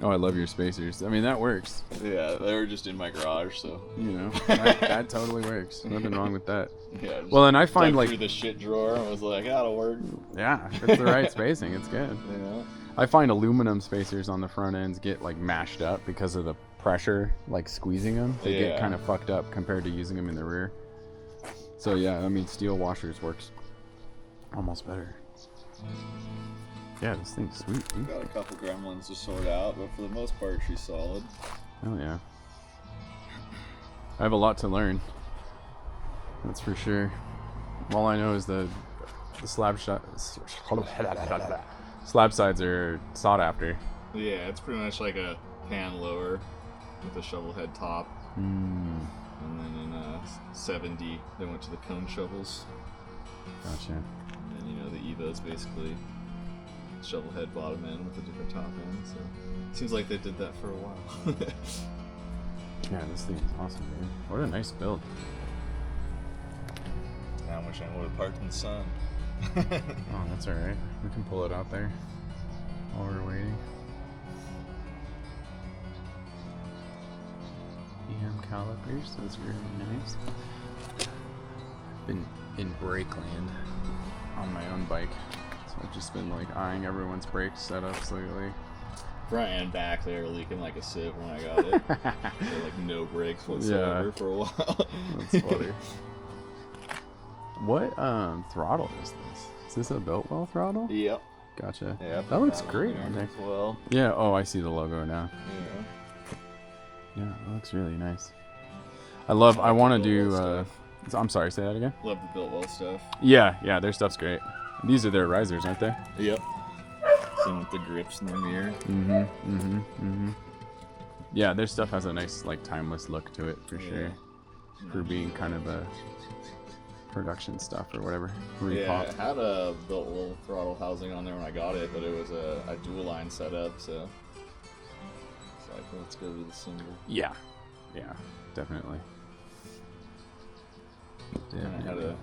Oh, I love your spacers. I mean, that works. Yeah, they were just in my garage, so. You know, that totally works. Nothing wrong with that. Yeah. Well, and I find like through the shit drawer and was like, that'll work. Yeah, if it's the right spacing, it's good. You know? I find aluminum spacers on the front ends get like mashed up because of the pressure, like squeezing them. They get kind of fucked up compared to using them in the rear. So yeah, I mean, steel washers works almost better. Yeah, this thing's sweet, dude. Got a couple gremlins to sort out, but for the most part, she's solid. Oh yeah. I have a lot to learn. That's for sure. All I know is the slab sides are sought after. Yeah, it's pretty much like a pan lower with a shovel head top. And then in 70, they went to the cone shovels. Gotcha. And you know, the Evo's basically shovel head bottom end with a different top end. So it seems like they did that for a while. Yeah, this thing is awesome, dude. What a nice build. I wish I would have parked in the sun. Oh, that's alright. We can pull it out there while we're waiting. EM calipers, those are really nice. Been in brake land on my own bike, so I've just been like eyeing everyone's brake setups lately. Front and back, they were leaking like a sieve when I got it. They had, like no brakes whatsoever for a while. That's funny. What throttle is this? Is this a Biltwell throttle? Yep. Gotcha. Yeah, that looks great. As well. Yeah. Oh, I see the logo now. Yeah. Yeah, it looks really nice. I want to do. I'm sorry. Say that again. Love the Biltwell stuff. Yeah. Their stuff's great. These are their risers, aren't they? Yep. Same with the grips in the mirror. Yeah, their stuff has a nice, like, timeless look to it for sure. For being kind of a production stuff or whatever. Yeah, it had a Biltwell throttle housing on there when I got it, but it was a dual line setup, so it's like, let's go with the single. Yeah, definitely. And I had a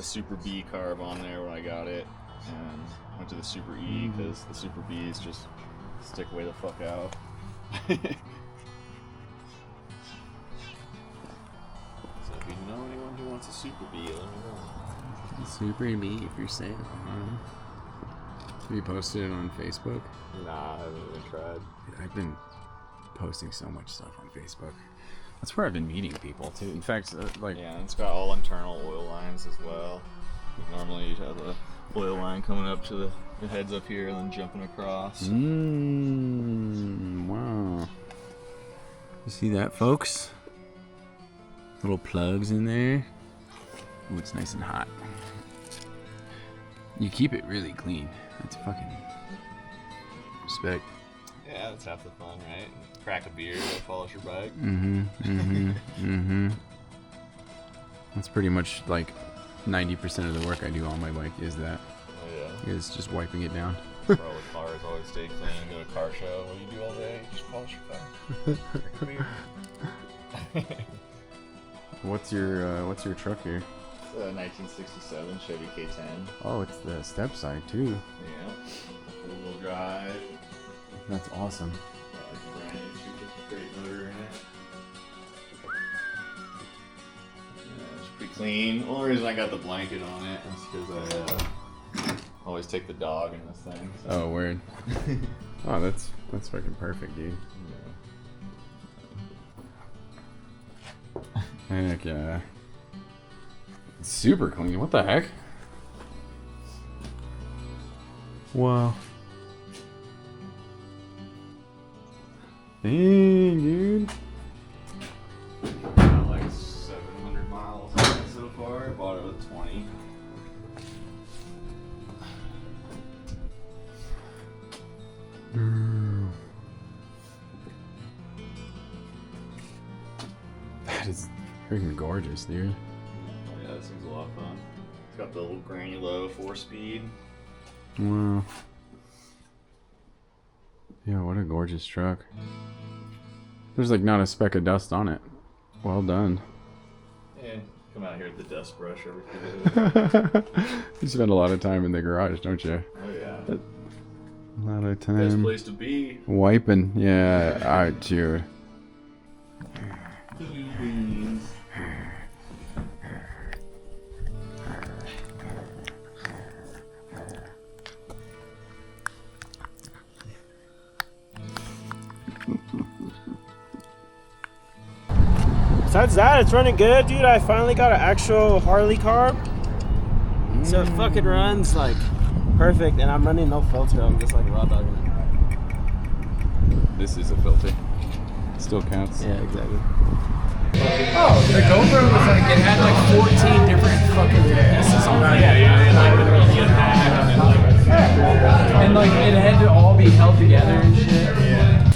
Super B carb on there when I got it, and went to the Super E because the Super B's just stick way the fuck out. So if you know anyone who wants a Super B, let me know. Super B if you're saying. Have you posted it on Facebook? Nah, I haven't even tried. I've been posting so much stuff on Facebook. That's where I've been meeting people too. In fact, yeah, it's got all internal oil lines as well. Normally you'd have the oil line coming up to the heads up here and then jumping across. Wow. You see that, folks? Little plugs in there. Ooh, it's nice and hot. You keep it really clean. That's fucking respect. Yeah, that's half the fun, right? Crack a beer, go polish your bike. That's pretty much like 90% of the work I do on my bike is that. Oh yeah. Is just wiping it down. Bro, with cars always stay clean. Go to a car show. What do you do all day? Just polish your car. Crack a beer. What's your truck here? It's a 1967 Chevy K10. Oh, it's the step side too. Yeah. Four-wheel drive. That's awesome. Brand new 250 motor in it. Yeah, it's pretty clean. The only reason I got the blanket on it is because I always take the dog in this thing. So. Oh, word. Oh, that's fucking perfect, dude. Yeah. Heck yeah. It's super clean. What the heck? Wow. Dang, dude. Got like 700 miles on it so far. I bought it with 20. That is freaking gorgeous, dude. Oh, yeah, this thing's a lot of fun. It's got the little granulo 4-speed. Wow. Yeah, what a gorgeous truck. There's like not a speck of dust on it. Well done. Yeah, come out here with the dust brush every few days. You spend a lot of time in the garage, don't you? Oh yeah. lot of Best time place to be. wiping. Yeah, all right, dude. Besides that, it's running good, dude. I finally got an actual Harley carb. So it fucking runs like perfect, and I'm running no filter. I'm just like raw dogging it. This is a filter. Still counts. Yeah, exactly. Oh, the GoPro was like, it had like 14 different fucking pieces on it. And like, it had to all be held together and shit. Yeah.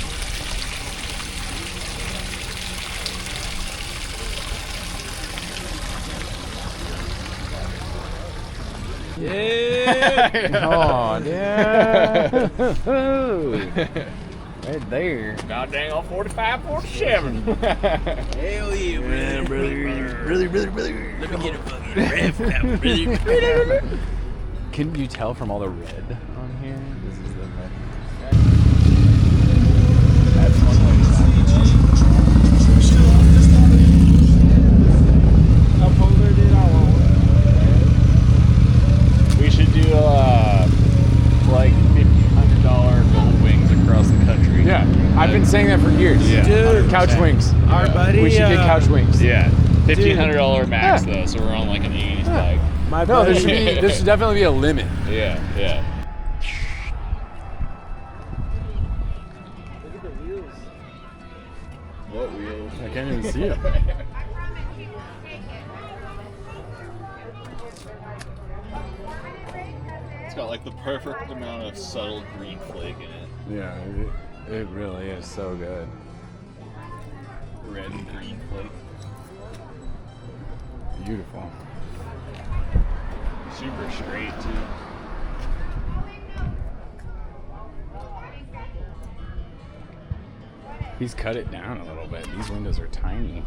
Oh, yeah. Right there. God dang on 45, 47. Hell yeah, brother. Let me get a fucking ref out, brother. Can you tell from all the red on here? This is the red. That's one way How polar did I want? We should do like $1,500 gold wings across the country. Yeah, I've been saying that for years. Yeah. Dude, Couch wings. our buddy. We should get couch wings. Yeah, $1,500 max Yeah. though, so we're on like an 80s bike. My No, buddy. there should definitely be a limit. Yeah, yeah. Look at the wheels. What wheels? I can't even see it. It's got like the perfect amount of subtle green flake in it. Yeah, it really is so good. Red and green flake. Beautiful. Super straight too. He's cut it down a little bit. These windows are tiny.